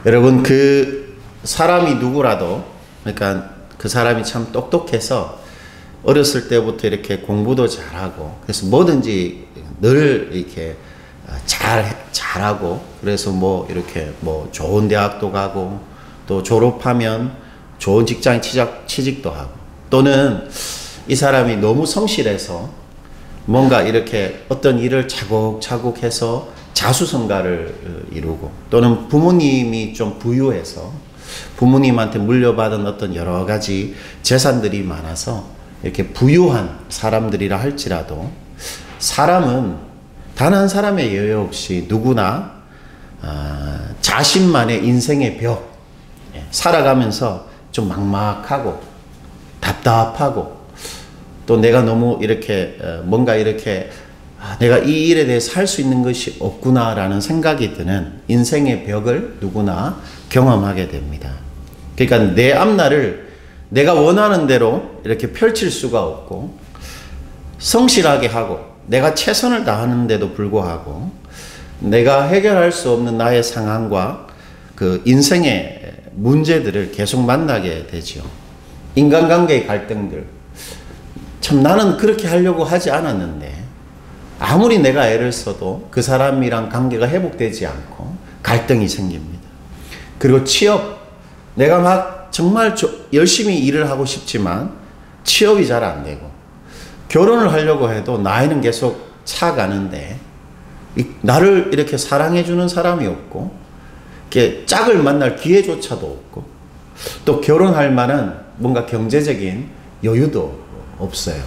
여러분, 그 사람이 누구라도, 그러니까 그 사람이 참 똑똑해서 어렸을 때부터 이렇게 공부도 잘하고, 그래서 뭐든지 늘 이렇게 잘하고, 그래서 뭐 이렇게 뭐 좋은 대학도 가고, 또 졸업하면 좋은 직장에 취직도 하고, 또는 이 사람이 너무 성실해서 뭔가 이렇게 어떤 일을 차곡차곡 해서 자수성가를 이루고, 또는 부모님이 좀 부유해서 부모님한테 물려받은 어떤 여러 가지 재산들이 많아서 이렇게 부유한 사람들이라 할지라도, 사람은 단 한 사람의 예외 없이 누구나 자신만의 인생의 벽, 살아가면서 좀 막막하고 답답하고, 또 내가 너무 이렇게 뭔가 이렇게 내가 이 일에 대해서 할 수 있는 것이 없구나라는 생각이 드는 인생의 벽을 누구나 경험하게 됩니다. 그러니까 내 앞날을 내가 원하는 대로 이렇게 펼칠 수가 없고, 성실하게 하고 내가 최선을 다하는데도 불구하고 내가 해결할 수 없는 나의 상황과 그 인생의 문제들을 계속 만나게 되죠. 인간관계의 갈등들, 참 나는 그렇게 하려고 하지 않았는데 아무리 내가 애를 써도 그 사람이랑 관계가 회복되지 않고 갈등이 생깁니다. 그리고 취업, 내가 막 정말 열심히 일을 하고 싶지만 취업이 잘 안 되고, 결혼을 하려고 해도 나이는 계속 차가는데 나를 이렇게 사랑해주는 사람이 없고, 이렇게 짝을 만날 기회조차도 없고, 또 결혼할 만한 뭔가 경제적인 여유도 없어요.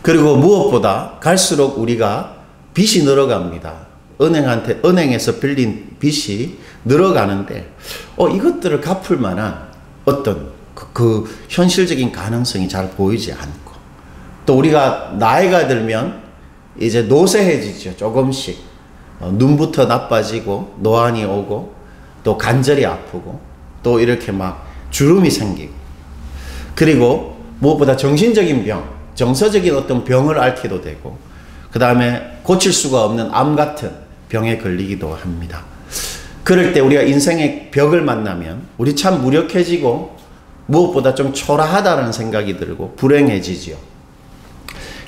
그리고 무엇보다 갈수록 우리가 빚이 늘어갑니다. 은행에서 빌린 빚이 늘어가는데, 이것들을 갚을 만한 어떤 그 현실적인 가능성이 잘 보이지 않고, 또 우리가 나이가 들면 이제 노쇠해지죠. 조금씩 눈부터 나빠지고, 노안이 오고, 또 관절이 아프고, 또 이렇게 막 주름이 생기고, 그리고 무엇보다 정신적인 병, 정서적인 어떤 병을 앓기도 되고, 그 다음에 고칠 수가 없는 암 같은 병에 걸리기도 합니다. 그럴 때 우리가 인생의 벽을 만나면 우리 참 무력해지고, 무엇보다 좀 초라하다는 생각이 들고 불행해지죠.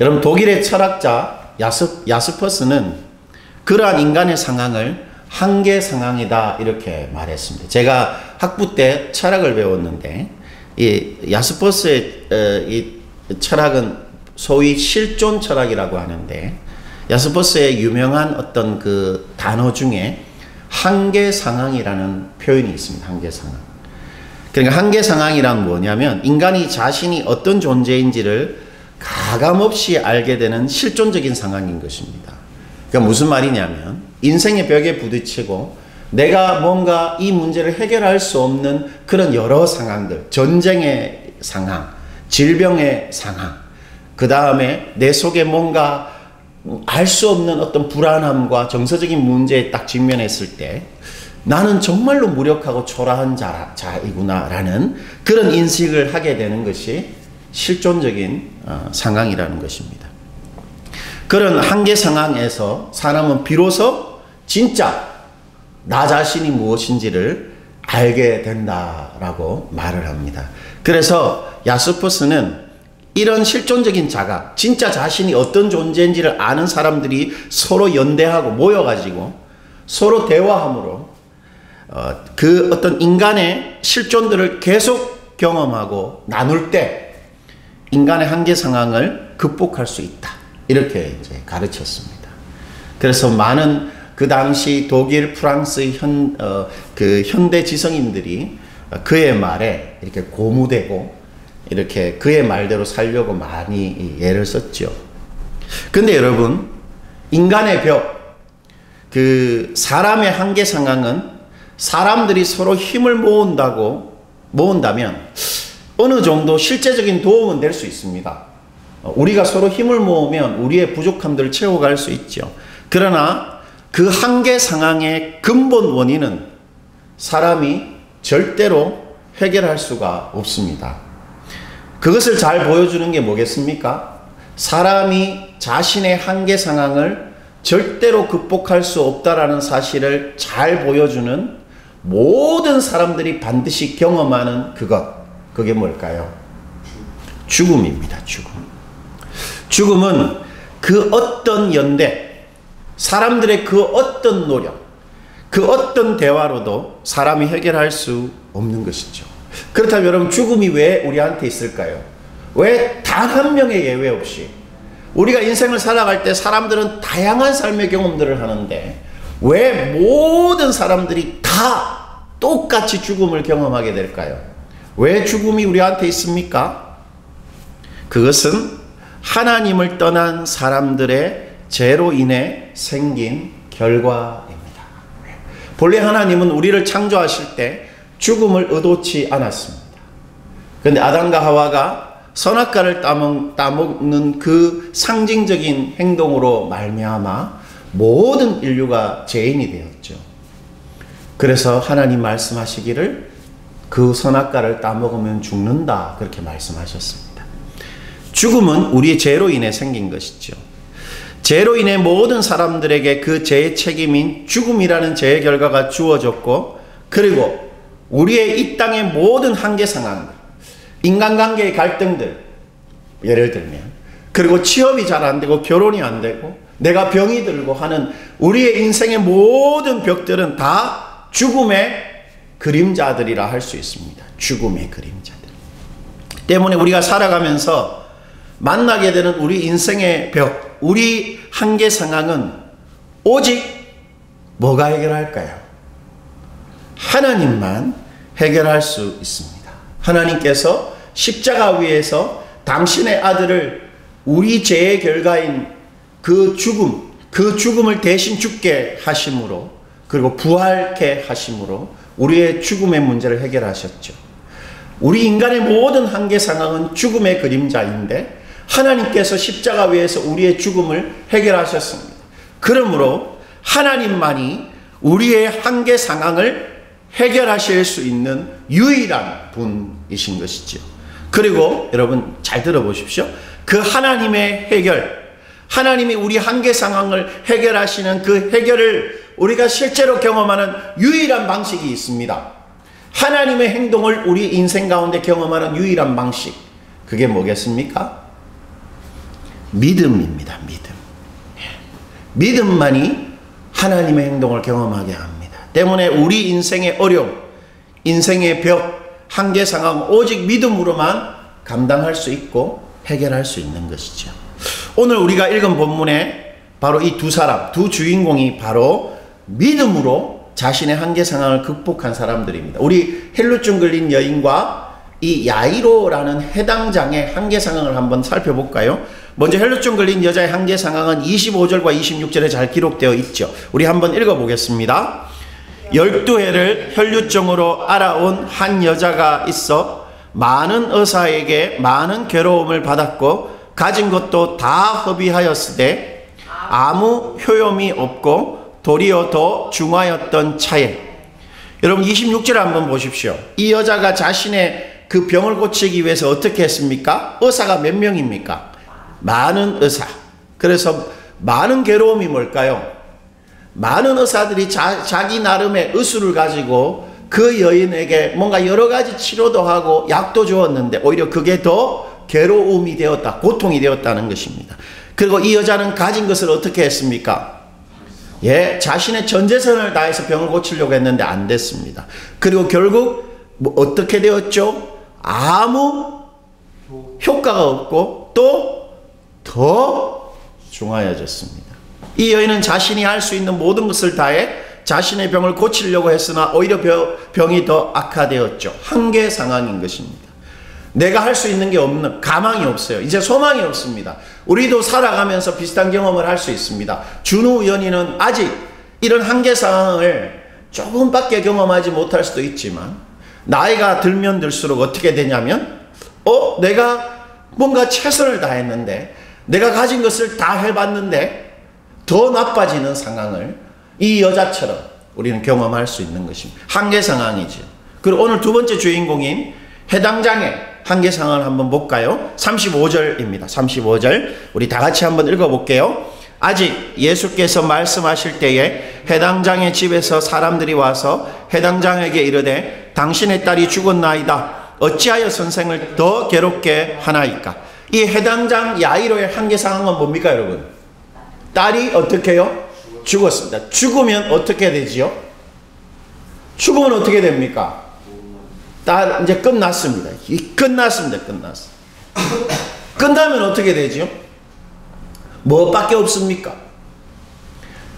여러분, 독일의 철학자 야스퍼스는 그러한 인간의 상황을 한계 상황이다 이렇게 말했습니다. 제가 학부 때 철학을 배웠는데, 이 야스퍼스의 이 철학은 소위 실존 철학이라고 하는데, 야스퍼스의 유명한 어떤 그 단어 중에 한계 상황이라는 표현이 있습니다. 한계 상황. 그러니까 한계 상황이란 뭐냐면, 인간이 자신이 어떤 존재인지를 가감없이 알게 되는 실존적인 상황인 것입니다. 그러니까 무슨 말이냐면, 인생의 벽에 부딪히고 내가 뭔가 이 문제를 해결할 수 없는 그런 여러 상황들, 전쟁의 상황, 질병의 상황, 그 다음에 내 속에 뭔가 알 수 없는 어떤 불안함과 정서적인 문제에 딱 직면했을 때 나는 정말로 무력하고 초라한 자이구나라는 그런 인식을 하게 되는 것이 실존적인 상황이라는 것입니다. 그런 한계 상황에서 사람은 비로소 진짜 나 자신이 무엇인지를 알게 된다라고 말을 합니다. 그래서 야스퍼스는 이런 실존적인 자각, 진짜 자신이 어떤 존재인지를 아는 사람들이 서로 연대하고 모여가지고 서로 대화함으로 그 어떤 인간의 실존들을 계속 경험하고 나눌 때 인간의 한계 상황을 극복할 수 있다. 이렇게 이제 가르쳤습니다. 그래서 많은 그 당시 독일, 프랑스 그 현대 지성인들이 그의 말에 이렇게 고무되고 이렇게 그의 말대로 살려고 많이 예를 썼죠. 근데 여러분, 인간의 벽, 그 사람의 한계 상황은 사람들이 서로 힘을 모은다면 어느 정도 실제적인 도움은 될 수 있습니다. 우리가 서로 힘을 모으면 우리의 부족함들을 채워갈 수 있죠. 그러나 그 한계 상황의 근본 원인은 사람이 절대로 해결할 수가 없습니다. 그것을 잘 보여주는 게 뭐겠습니까? 사람이 자신의 한계 상황을 절대로 극복할 수 없다라는 사실을 잘 보여주는 모든 사람들이 반드시 경험하는 그게 뭘까요? 죽음입니다. 죽음은 그 어떤 연대, 사람들의 그 어떤 노력, 그 어떤 대화로도 사람이 해결할 수 없는 것이죠. 그렇다면 여러분, 죽음이 왜 우리한테 있을까요? 왜 단 한 명의 예외 없이 우리가 인생을 살아갈 때 사람들은 다양한 삶의 경험들을 하는데 왜 모든 사람들이 다 똑같이 죽음을 경험하게 될까요? 왜 죽음이 우리한테 있습니까? 그것은 하나님을 떠난 사람들의 죄로 인해 생긴 결과입니다. 본래 하나님은 우리를 창조하실 때 죽음을 의도치 않았습니다. 그런데 아담과 하와가 선악과를 따먹는 그 상징적인 행동으로 말미암아 모든 인류가 죄인이 되었죠. 그래서 하나님 말씀하시기를 그 선악과를 따먹으면 죽는다, 그렇게 말씀하셨습니다. 죽음은 우리의 죄로 인해 생긴 것이죠. 죄로 인해 모든 사람들에게 그 죄의 책임인 죽음이라는 죄의 결과가 주어졌고, 그리고 우리의 이 땅의 모든 한계 상황들, 인간관계의 갈등들, 예를 들면, 그리고 취업이 잘 안 되고 결혼이 안 되고 내가 병이 들고 하는 우리의 인생의 모든 벽들은 다 죽음의 그림자들이라 할 수 있습니다. 죽음의 그림자들 때문에 우리가 살아가면서 만나게 되는 우리 인생의 벽, 우리 한계 상황은 오직 뭐가 해결할까요? 하나님만 해결할 수 있습니다. 하나님께서 십자가 위에서 당신의 아들을 우리 죄의 결과인 그 죽음을 대신 죽게 하심으로, 그리고 부활케 하심으로 우리의 죽음의 문제를 해결하셨죠. 우리 인간의 모든 한계 상황은 죽음의 그림자인데 하나님께서 십자가 위에서 우리의 죽음을 해결하셨습니다. 그러므로 하나님만이 우리의 한계 상황을 해결하실 수 있는 유일한 분이신 것이죠. 그리고 여러분 잘 들어보십시오. 그 하나님의 해결, 하나님이 우리 한계 상황을 해결하시는 그 해결을 우리가 실제로 경험하는 유일한 방식이 있습니다. 하나님의 행동을 우리 인생 가운데 경험하는 유일한 방식, 그게 뭐겠습니까? 믿음입니다. 믿음만이 하나님의 행동을 경험하게 합니다. 때문에 우리 인생의 어려움, 인생의 벽, 한계 상황 오직 믿음으로만 감당할 수 있고 해결할 수 있는 것이죠. 오늘 우리가 읽은 본문에 바로 이 두 주인공이 바로 믿음으로 자신의 한계 상황을 극복한 사람들입니다. 우리 헬루증 걸린 여인과 이 야이로라는 해당장의 한계 상황을 한번 살펴볼까요? 먼저 헬루증 걸린 여자의 한계 상황은 25절과 26절에 잘 기록되어 있죠. 우리 한번 읽어보겠습니다. 12해를 혈류증으로 알아온 한 여자가 있어 많은 의사에게 많은 괴로움을 받았고 가진 것도 다 허비하였으되 아무 효용이 없고 도리어 더 중하였던 차에, 여러분 26절 한번 보십시오. 이 여자가 자신의 그 병을 고치기 위해서 어떻게 했습니까? 의사가 몇 명입니까? 많은 의사. 그래서 많은 괴로움이 뭘까요? 많은 의사들이 자기 나름의 의술을 가지고 그 여인에게 뭔가 여러 가지 치료도 하고 약도 주었는데 오히려 그게 더 괴로움이 되었다, 고통이 되었다는 것입니다. 그리고 이 여자는 가진 것을 어떻게 했습니까? 자신의 전 재산을 다해서 병을 고치려고 했는데 안 됐습니다. 그리고 결국 어떻게 되었죠? 아무 효과가 없고 또 더 중하여졌습니다. 이 여인은 자신이 할 수 있는 모든 것을 다해 자신의 병을 고치려고 했으나 오히려 병이 더 악화되었죠. 한계 상황인 것입니다. 내가 할 수 있는 게 없는, 가망이 없어요. 이제 소망이 없습니다. 우리도 살아가면서 비슷한 경험을 할 수 있습니다. 준우 연인은 아직 이런 한계 상황을 조금밖에 경험하지 못할 수도 있지만 나이가 들면 들수록 어떻게 되냐면 내가 뭔가 최선을 다했는데 내가 가진 것을 다 해봤는데 더 나빠지는 상황을 이 여자처럼 우리는 경험할 수 있는 것입니다. 한계 상황이죠. 그리고 오늘 두 번째 주인공인 해당장의 한계 상황을 한번 볼까요? 35절입니다. 35절 우리 다 같이 한번 읽어볼게요. 아직 예수께서 말씀하실 때에 해당장의 집에서 사람들이 와서 해당장에게 이르되 당신의 딸이 죽었나이다. 어찌하여 선생을 더 괴롭게 하나이까? 이 해당장 야이로의 한계상황은 뭡니까 여러분? 딸이 어떻게 해요? 죽었습니다. 죽으면 어떻게 되지요? 죽으면 어떻게 됩니까? 딸 이제 끝났습니다. 끝났습니다. 끝나면 어떻게 되지요? 뭐밖에 없습니까?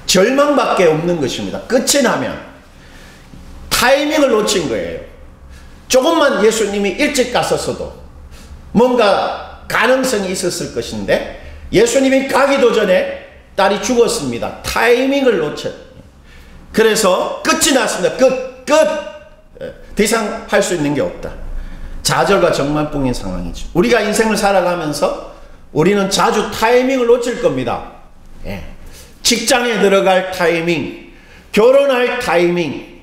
절망밖에 없는 것입니다. 끝이 나면 타이밍을 놓친 거예요. 조금만 예수님이 일찍 갔었어도 뭔가 가능성이 있었을 것인데 예수님이 가기도 전에 딸이 죽었습니다. 타이밍을 놓쳤어요. 그래서 끝이 났습니다. 끝! 더 이상 할 수 있는 게 없다. 좌절과 정말뿐인 상황이죠. 우리가 인생을 살아가면서 우리는 자주 타이밍을 놓칠 겁니다. 직장에 들어갈 타이밍, 결혼할 타이밍,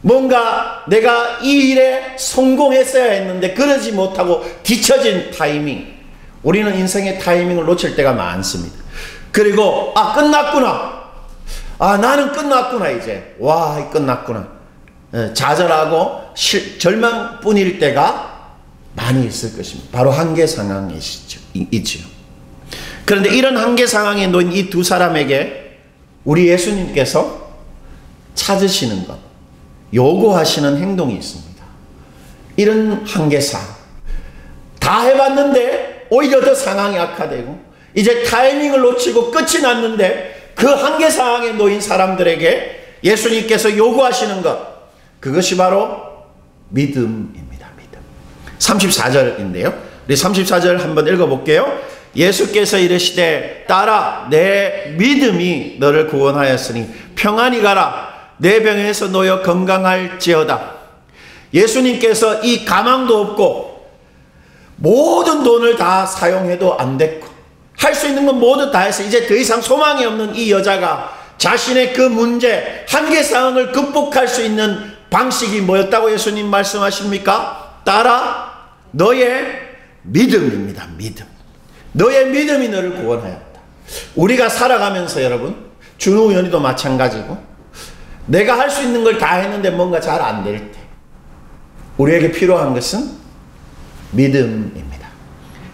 뭔가 내가 이 일에 성공했어야 했는데 그러지 못하고 뒤처진 타이밍. 우리는 인생의 타이밍을 놓칠 때가 많습니다. 그리고 끝났구나. 나는 끝났구나 이제. 와, 끝났구나. 좌절하고 절망뿐일 때가 많이 있을 것입니다. 바로 한계 상황이죠. 그런데 이런 한계 상황에 놓인 이 두 사람에게 우리 예수님께서 찾으시는 것, 요구하시는 행동이 있습니다. 이런 한계 상황. 다 해봤는데 오히려 더 상황이 악화되고 이제 타이밍을 놓치고 끝이 났는데 그 한계 상황에 놓인 사람들에게 예수님께서 요구하시는 것, 그것이 바로 믿음입니다. 믿음. 34절인데요. 우리 34절 한번 읽어볼게요. 예수께서 이르시되 딸아 내 믿음이 너를 구원하였으니 평안히 가라. 내 병에서 놓여 건강할지어다. 예수님께서 이 가망도 없고 모든 돈을 다 사용해도 안 됐고 할 수 있는 건 모두 다 해서 이제 더 이상 소망이 없는 이 여자가 자신의 그 문제, 한계 상황을 극복할 수 있는 방식이 뭐였다고 예수님 말씀하십니까? 딸아 너의 믿음입니다. 믿음. 너의 믿음이 너를 구원하였다. 우리가 살아가면서 여러분, 준우 의원이도 마찬가지고 내가 할 수 있는 걸 다 했는데 뭔가 잘 안 될 때 우리에게 필요한 것은 믿음입니다.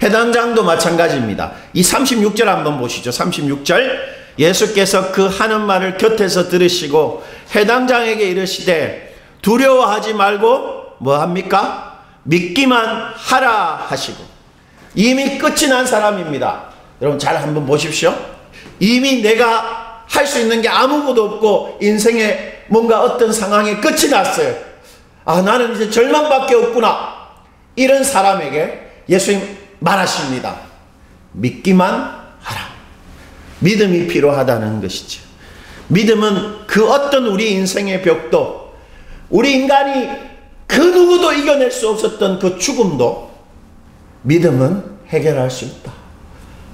해당장도 마찬가지입니다. 이 36절 한번 보시죠. 36절 예수께서 그 하는 말을 곁에서 들으시고 해당장에게 이르시되 두려워하지 말고 뭐합니까? 믿기만 하라 하시고. 이미 끝이 난 사람입니다. 여러분 잘 한번 보십시오. 이미 내가 할 수 있는 게 아무것도 없고 인생에 뭔가 어떤 상황에 끝이 났어요. 나는 이제 절망밖에 없구나. 이런 사람에게 예수님 말하십니다. 믿기만 하라. 믿음이 필요하다는 것이죠. 믿음은 그 어떤 우리 인생의 벽도, 우리 인간이 그 누구도 이겨낼 수 없었던 그 죽음도 믿음은 해결할 수 있다.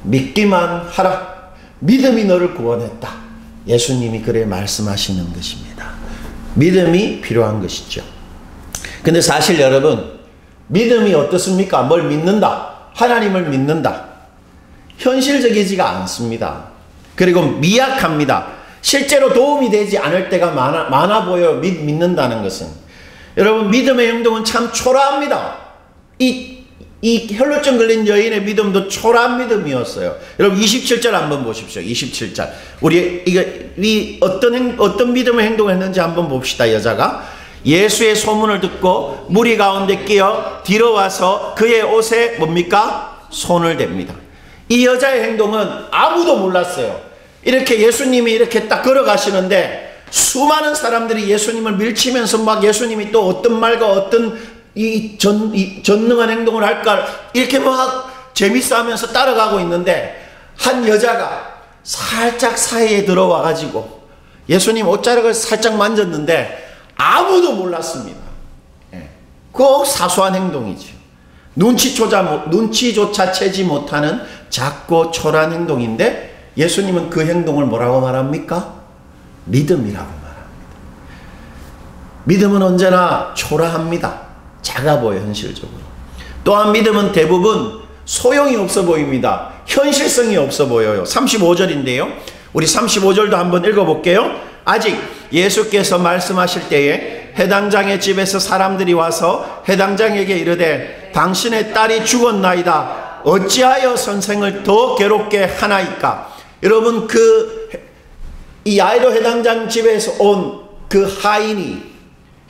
믿기만 하라. 믿음이 너를 구원했다. 예수님이 그래 말씀하시는 것입니다. 믿음이 필요한 것이죠. 근데 사실 여러분, 믿음이 어떻습니까? 뭘 믿는다? 하나님을 믿는다. 현실적이지가 않습니다. 그리고 미약합니다. 실제로 도움이 되지 않을 때가 많아 보여요. 믿는다는 것은. 여러분 믿음의 행동은 참 초라합니다. 이 혈루증 걸린 여인의 믿음도 초라한 믿음이었어요. 여러분 27절 한번 보십시오. 27절. 우리 어떤 믿음의 행동을 했는지 한번 봅시다. 여자가 예수의 소문을 듣고 무리 가운데 끼어 뒤로 와서 그의 옷에 뭡니까? 손을 댑니다. 이 여자의 행동은 아무도 몰랐어요. 이렇게 예수님이 이렇게 딱 걸어가시는데 수많은 사람들이 예수님을 밀치면서 막 예수님이 또 어떤 말과 어떤 전능한 행동을 할까 이렇게 막 재밌어 하면서 따라가고 있는데 한 여자가 살짝 사이에 들어와 가지고 예수님 옷자락을 살짝 만졌는데 아무도 몰랐습니다. 꼭 사소한 행동이죠. 눈치조차 채지 못하는 작고 초라한 행동인데 예수님은 그 행동을 뭐라고 말합니까? 믿음이라고 말합니다. 믿음은 언제나 초라합니다. 작아 보여 현실적으로. 또한 믿음은 대부분 소용이 없어 보입니다. 현실성이 없어 보여요. 35절인데요. 우리 35절도 한번 읽어볼게요. 아직 예수께서 말씀하실 때에 해당장의 집에서 사람들이 와서 해당장에게 이르되 당신의 딸이 죽었나이다. 어찌하여 선생을 더 괴롭게 하나이까? 여러분, 이 야이로 해당장 집에서 온 그 하인이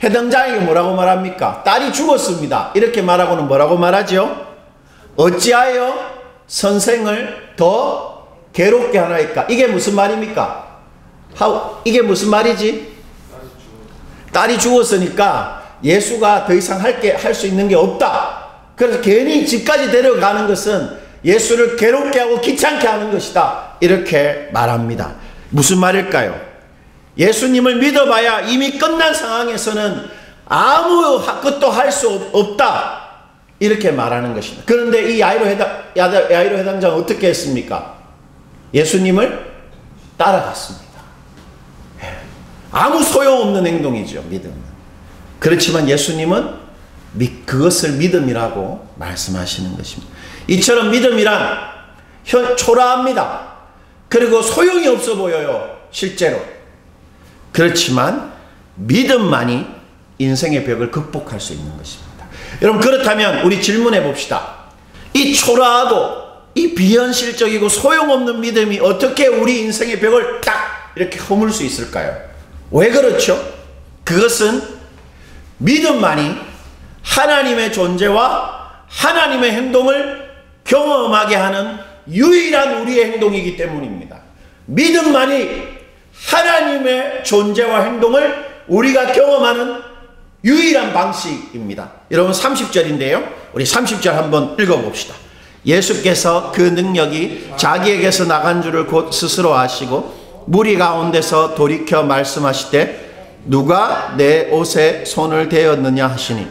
해당장에게 뭐라고 말합니까? 딸이 죽었습니다. 이렇게 말하고는 뭐라고 말하죠? 어찌하여 선생을 더 괴롭게 하나이까? 이게 무슨 말입니까? 이게 무슨 말이지? 딸이 죽었으니까 예수가 더 이상 할 수 있는 게 없다. 그래서 괜히 집까지 데려가는 것은 예수를 괴롭게 하고 귀찮게 하는 것이다. 이렇게 말합니다. 무슨 말일까요? 예수님을 믿어봐야 이미 끝난 상황에서는 아무 것도 할 수 없다. 이렇게 말하는 것입니다. 그런데 이 야이로 해당장은 어떻게 했습니까? 예수님을 따라갔습니다. 아무 소용없는 행동이죠, 믿음은. 그렇지만 예수님은 그것을 믿음이라고 말씀하시는 것입니다. 이처럼 믿음이란 초라합니다. 그리고 소용이 없어 보여요, 실제로. 그렇지만 믿음만이 인생의 벽을 극복할 수 있는 것입니다. 여러분, 그렇다면 우리 질문해 봅시다. 이 초라하고 이 비현실적이고 소용없는 믿음이 어떻게 우리 인생의 벽을 딱 이렇게 허물 수 있을까요? 왜 그렇죠? 그것은 믿음만이 하나님의 존재와 하나님의 행동을 경험하게 하는 유일한 우리의 행동이기 때문입니다. 믿음만이 하나님의 존재와 행동을 우리가 경험하는 유일한 방식입니다. 여러분, 30절인데요. 우리 30절 한번 읽어봅시다. 예수께서 그 능력이 자기에게서 나간 줄을 곧 스스로 아시고 무리 가운데서 돌이켜 말씀하시되 누가 내 옷에 손을 대었느냐 하시니,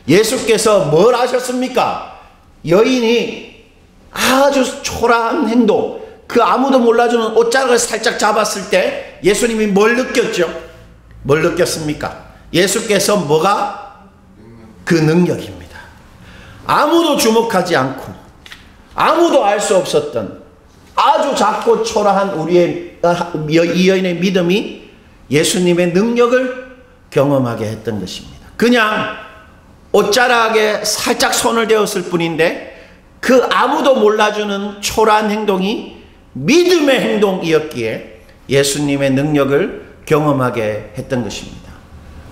예수께서 뭘 하셨습니까? 여인이 아주 초라한 행동, 그 아무도 몰라주는 옷자락을 살짝 잡았을 때 예수님이 뭘 느꼈죠? 뭘 느꼈습니까? 예수께서 뭐가? 그 능력입니다. 아무도 주목하지 않고 아무도 알 수 없었던 아주 작고 초라한 이 여인의 믿음이 예수님의 능력을 경험하게 했던 것입니다. 그냥 옷자락에 살짝 손을 대었을 뿐인데 그 아무도 몰라주는 초라한 행동이 믿음의 행동이었기에 예수님의 능력을 경험하게 했던 것입니다.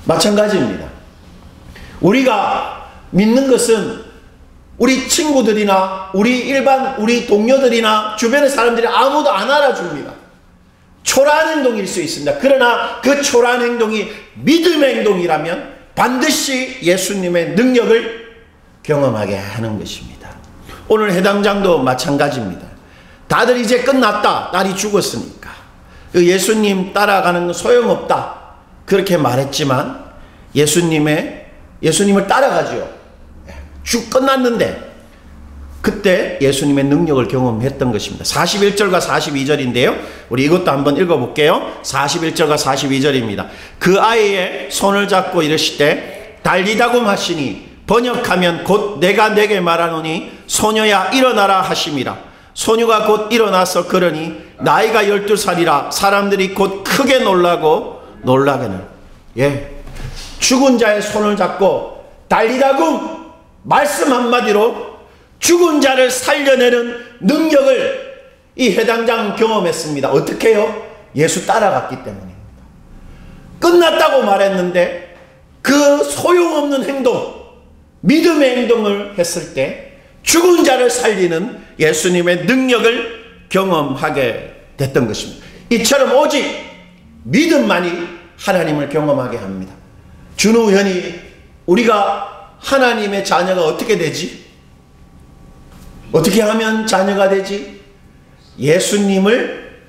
마찬가지입니다. 우리가 믿는 것은 우리 친구들이나 우리 동료들이나 주변의 사람들이 아무도 안 알아줍니다. 초라한 행동일 수 있습니다. 그러나 그 초라한 행동이 믿음의 행동이라면 반드시 예수님의 능력을 경험하게 하는 것입니다. 오늘 해당장도 마찬가지입니다. 다들 이제 끝났다. 딸이 죽었으니까. 예수님 따라가는 건 소용없다. 그렇게 말했지만 예수님을 따라가죠. 끝났는데 그때 예수님의 능력을 경험했던 것입니다. 41절과 42절인데요. 우리 이것도 한번 읽어볼게요. 41절과 42절입니다. 그 아이의 손을 잡고 이르시되 달리다굼 하시니 번역하면 곧 내가 내게 말하노니 소녀야 일어나라 하심이라. 소녀가 곧 일어나서 걸으니 나이가 12살이라 사람들이 곧 크게 놀라게는 죽은 자의 손을 잡고 달리다굼, 말씀 한마디로 죽은 자를 살려내는 능력을 이 해당장은 경험했습니다. 어떻게 해요? 예수 따라갔기 때문입니다. 끝났다고 말했는데 그 소용없는 행동, 믿음의 행동을 했을 때 죽은 자를 살리는 예수님의 능력을 경험하게 됐던 것입니다. 이처럼 오직 믿음만이 하나님을 경험하게 합니다. 준우현이 우리가 하나님의 자녀가 어떻게 되지? 어떻게 하면 자녀가 되지? 예수님을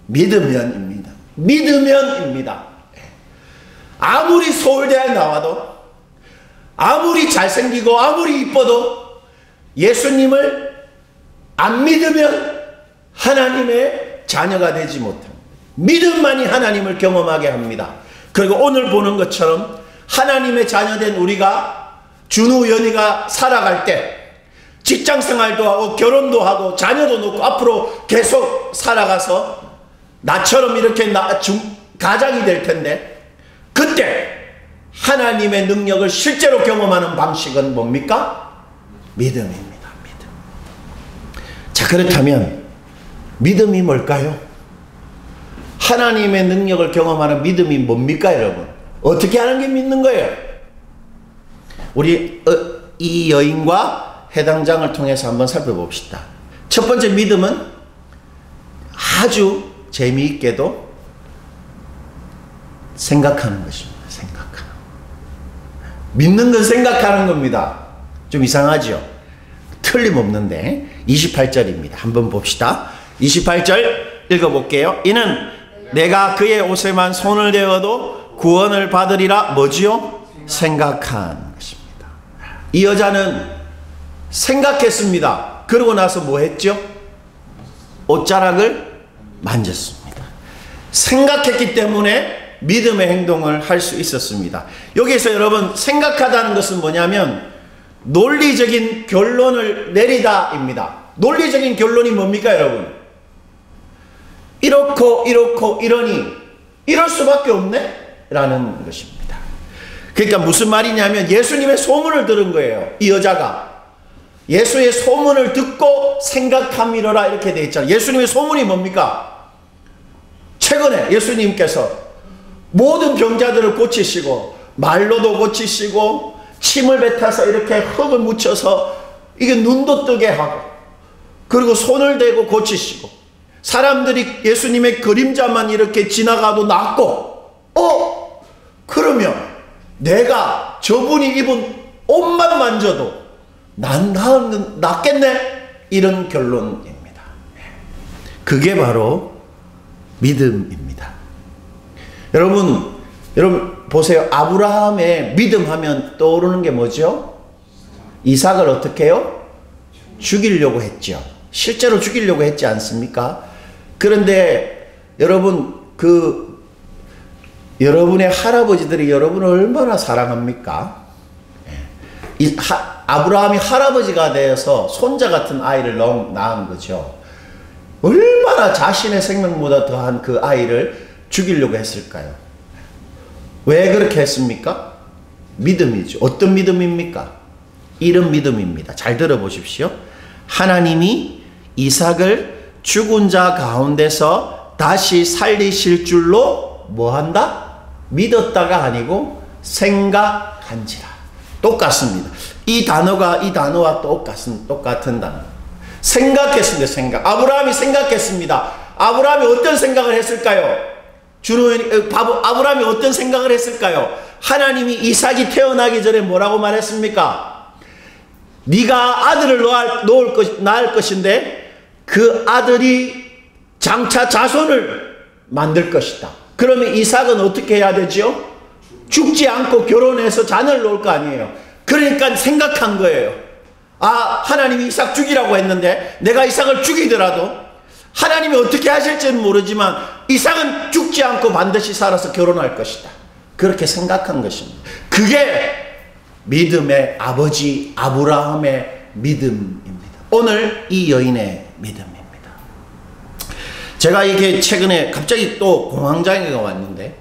믿으면입니다. 믿으면입니다. 아무리 서울대에 나와도, 아무리 잘생기고 아무리 이뻐도 예수님을 안 믿으면 하나님의 자녀가 되지 못합니다. 믿음만이 하나님을 경험하게 합니다. 그리고 오늘 보는 것처럼 하나님의 자녀된 우리가 준우 연희가 살아갈 때 직장 생활도 하고 결혼도 하고 자녀도 놓고 앞으로 계속 살아가서 나처럼 이렇게 가장이 될 텐데, 그때 하나님의 능력을 실제로 경험하는 방식은 뭡니까? 믿음입니다. 믿음. 자, 그렇다면 믿음이 뭘까요? 하나님의 능력을 경험하는 믿음이 뭡니까, 여러분? 어떻게 하는 게 믿는 거예요? 우리 이 여인과 해당장을 통해서 한번 살펴봅시다. 첫 번째 믿음은 아주 재미있게도 생각하는 것입니다. 생각하는. 믿는 건 생각하는 겁니다. 좀 이상하죠? 틀림없는데 28절입니다. 한번 봅시다. 28절 읽어볼게요. 이는 내가 그의 옷에만 손을 대어도 구원을 받으리라 뭐지요? 생각한 것입니다. 이 여자는 생각했습니다. 그러고 나서 뭐 했죠? 옷자락을 만졌습니다. 생각했기 때문에 믿음의 행동을 할 수 있었습니다. 여기에서 여러분, 생각하다는 것은 뭐냐면 논리적인 결론을 내리다입니다. 논리적인 결론이 뭡니까, 여러분? 이렇고 이렇고 이러니 이럴 수밖에 없네? 라는 것입니다. 그러니까 무슨 말이냐면 예수님의 소문을 들은 거예요. 이 여자가 예수의 소문을 듣고 생각함이로라 이렇게 되어 있잖아요. 예수님의 소문이 뭡니까? 최근에 예수님께서 모든 병자들을 고치시고 말로도 고치시고 침을 뱉어서 이렇게 흙을 묻혀서 이게 눈도 뜨게 하고, 그리고 손을 대고 고치시고, 사람들이 예수님의 그림자만 이렇게 지나가도 낫고, 그러면 내가 저분이 입은 옷만 만져도 난 낫겠네? 이런 결론입니다. 그게 바로 믿음입니다. 여러분 보세요. 아브라함의 믿음하면 떠오르는 게 뭐죠? 이삭을 어떻게 해요? 죽이려고 했죠. 실제로 죽이려고 했지 않습니까? 그런데 여러분, 여러분의 할아버지들이 여러분을 얼마나 사랑합니까? 아브라함이 할아버지가 되어서 손자 같은 아이를 낳은 거죠. 얼마나 자신의 생명보다 더한 그 아이를 죽이려고 했을까요? 왜 그렇게 했습니까? 믿음이죠. 어떤 믿음입니까? 이런 믿음입니다. 잘 들어보십시오. 하나님이 이삭을 죽은 자 가운데서 다시 살리실 줄로 뭐한다? 믿었다가 아니고 생각한지라. 똑같습니다. 이 단어와 똑같은 단어. 생각했습니다. 생각. 아브라함이 생각했습니다. 아브라함이 어떤 생각을 했을까요? 아브라함이 어떤 생각을 했을까요? 하나님이 이삭이 태어나기 전에 뭐라고 말했습니까? 네가 아들을 낳을 것인데 그 아들이 장차 자손을 만들 것이다. 그러면 이삭은 어떻게 해야 되죠? 죽지 않고 결혼해서 자녀를 놓을 거 아니에요. 그러니까 생각한 거예요. 하나님이 이삭 죽이라고 했는데 내가 이삭을 죽이더라도 하나님이 어떻게 하실지는 모르지만 이삭은 죽지 않고 반드시 살아서 결혼할 것이다. 그렇게 생각한 것입니다. 그게 믿음의 아버지 아브라함의 믿음입니다. 오늘 이 여인의 믿음입니다. 제가 이게 최근에 갑자기 또 공황장애가 왔는데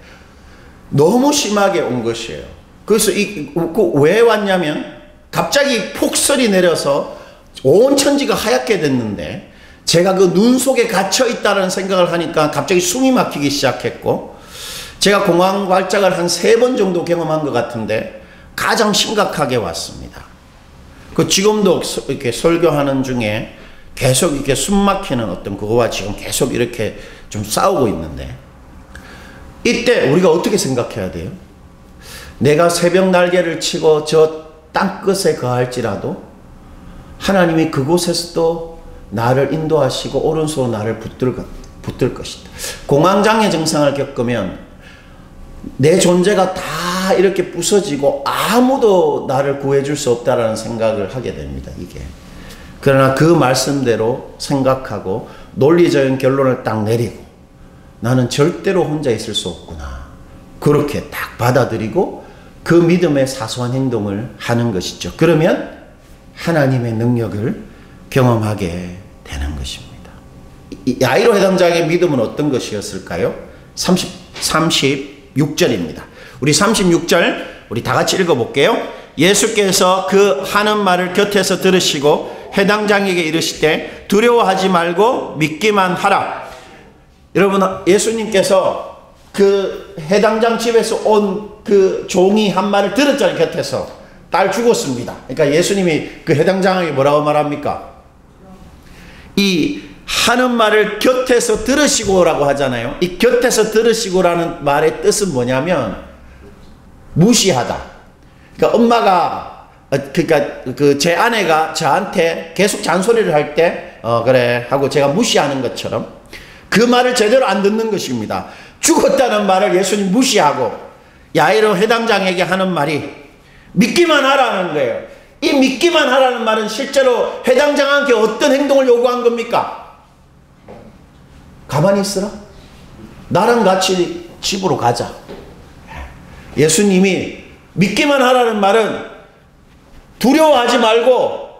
너무 심하게 온 것이에요. 그래서 왜 왔냐면 갑자기 폭설이 내려서 온 천지가 하얗게 됐는데 제가 그 눈 속에 갇혀 있다는 생각을 하니까 갑자기 숨이 막히기 시작했고, 제가 공황 발작을 한 3번 정도 경험한 것 같은데 가장 심각하게 왔습니다. 지금도 이렇게 설교하는 중에 계속 이렇게 숨 막히는 어떤 그거와 지금 계속 이렇게 좀 싸우고 있는데, 이때 우리가 어떻게 생각해야 돼요? 내가 새벽 날개를 치고 저 땅끝에 거할지라도 하나님이 그곳에서도 나를 인도하시고 오른손으로 나를 붙들 것이다. 공황장애 증상을 겪으면 내 존재가 다 이렇게 부서지고 아무도 나를 구해줄 수 없다라는 생각을 하게 됩니다. 이게. 그러나 그 말씀대로 생각하고 논리적인 결론을 딱 내리고 나는 절대로 혼자 있을 수 없구나. 그렇게 딱 받아들이고 그 믿음의 사소한 행동을 하는 것이죠. 그러면 하나님의 능력을 경험하게 되는 것입니다. 야이로 회당장의 믿음은 어떤 것이었을까요? 36절입니다. 우리 36절 우리 다 같이 읽어볼게요. 예수께서 그 하는 말을 곁에서 들으시고 회당장에게 이르시되 두려워하지 말고 믿기만 하라. 여러분, 예수님께서 그 회당장 집에서 온 그 종이 한 말을 들었잖아요. 곁에서. 딸 죽었습니다. 그러니까 예수님이 그 회당장에게 뭐라고 말합니까? 이 하는 말을 곁에서 들으시고라고 하잖아요. 이 곁에서 들으시고라는 말의 뜻은 뭐냐면 무시하다. 그러니까 엄마가 그러니까 그 제 아내가 저한테 계속 잔소리를 할 때 그래 하고 제가 무시하는 것처럼 그 말을 제대로 안 듣는 것입니다. 죽었다는 말을 예수님 무시하고 야이로 회당장에게 하는 말이 믿기만 하라는 거예요. 이 믿기만 하라는 말은 실제로 회당장한테 어떤 행동을 요구한 겁니까? 가만히 있으라. 나랑 같이 집으로 가자. 예수님이 믿기만 하라는 말은 두려워하지 말고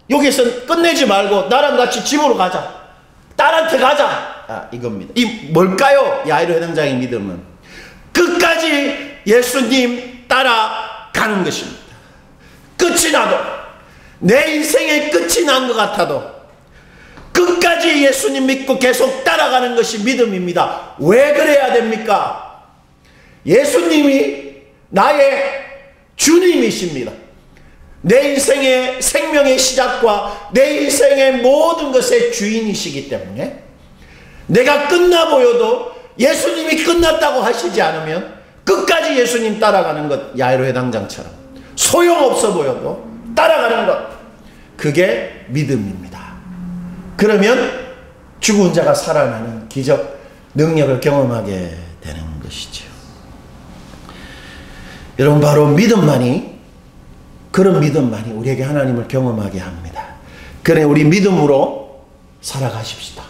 여기서 끝내지 말고 나랑 같이 집으로 가자. 딸한테 가자. 이겁니다. 이 뭘까요? 야이로 회당장의 믿음은 끝까지 예수님 따라가는 것입니다. 끝이 나도 내 인생의 끝이 난 것 같아도 끝까지 예수님 믿고 계속 따라가는 것이 믿음입니다. 왜 그래야 됩니까? 예수님이 나의 주님이십니다. 내 인생의 생명의 시작과 내 인생의 모든 것의 주인이시기 때문에 내가 끝나 보여도 예수님이 끝났다고 하시지 않으면 끝까지 예수님 따라가는 것, 야이로 회당장처럼 소용없어 보여도 따라가는 것, 그게 믿음입니다. 그러면 죽은 자가 살아나는 기적, 능력을 경험하게 되는 것이죠. 여러분, 바로 믿음만이, 그런 믿음만이 우리에게 하나님을 경험하게 합니다. 그래, 우리 믿음으로 살아가십시다.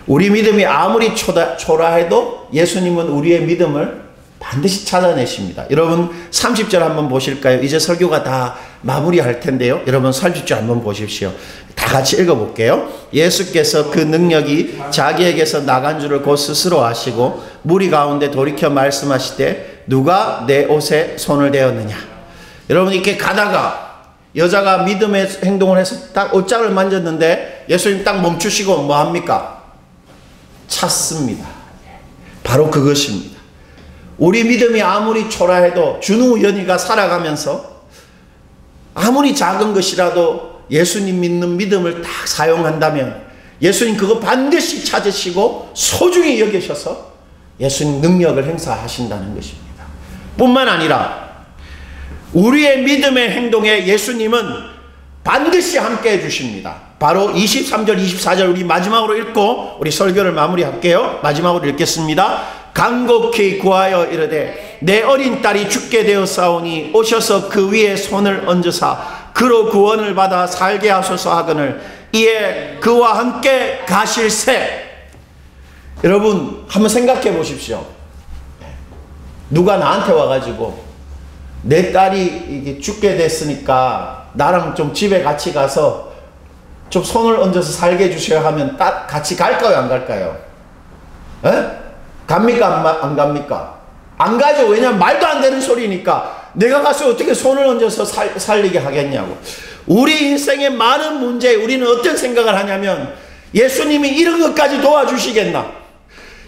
우리 믿음이 아무리 초라해도 예수님은 우리의 믿음을 반드시 찾아내십니다. 여러분 30절 한번 보실까요? 이제 설교가 다 마무리할 텐데요. 여러분 30절 한번 보십시오. 다 같이 읽어볼게요. 예수께서 그 능력이 자기에게서 나간 줄을 곧 스스로 아시고 무리 가운데 돌이켜 말씀하시되 누가 내 옷에 손을 대었느냐. 여러분 이렇게 가다가 여자가 믿음의 행동을 해서 딱 옷장을 만졌는데 예수님 딱 멈추시고 뭐 합니까? 찾습니다. 바로 그것입니다. 우리 믿음이 아무리 초라해도 준우연이가 살아가면서 아무리 작은 것이라도 예수님 믿는 믿음을 딱 사용한다면 예수님 그거 반드시 찾으시고 소중히 여기셔서 예수님 능력을 행사하신다는 것입니다. 뿐만 아니라 우리의 믿음의 행동에 예수님은 반드시 함께 해주십니다. 바로 23절 24절 우리 마지막으로 읽고 우리 설교를 마무리할게요. 마지막으로 읽겠습니다. 간곡히 구하여 이르되 내 어린 딸이 죽게 되었사오니 오셔서 그 위에 손을 얹으사 그로 구원을 받아 살게 하소서 하거늘 이에 그와 함께 가실새. 여러분 한번 생각해 보십시오. 누가 나한테 와가지고 내 딸이 이게 죽게 됐으니까 나랑 좀 집에 같이 가서 좀 손을 얹어서 살게 해주셔야 하면 같이 갈까요? 안 갈까요? 에? 갑니까? 안 갑니까? 안 가죠. 왜냐하면 말도 안 되는 소리니까 내가 가서 어떻게 손을 얹어서 살리게 하겠냐고. 우리 인생의 많은 문제에 우리는 어떤 생각을 하냐면 예수님이 이런 것까지 도와주시겠나?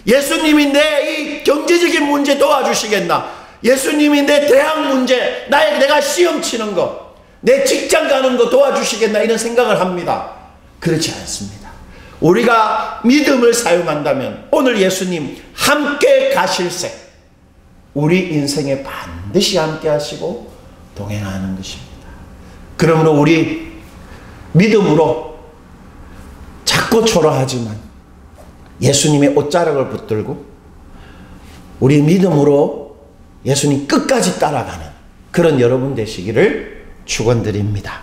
예수님이 내 이 경제적인 문제 도와주시겠나? 예수님이 내 대학 문제, 내가 시험 치는 거, 내 직장 가는 거 도와주시겠나? 이런 생각을 합니다. 그렇지 않습니다. 우리가 믿음을 사용한다면 오늘 예수님 함께 가실새 우리 인생에 반드시 함께 하시고 동행하는 것입니다. 그러므로 우리 믿음으로 작고 초라하지만 예수님의 옷자락을 붙들고 우리 믿음으로 예수님 끝까지 따라가는 그런 여러분 되시기를 축원드립니다.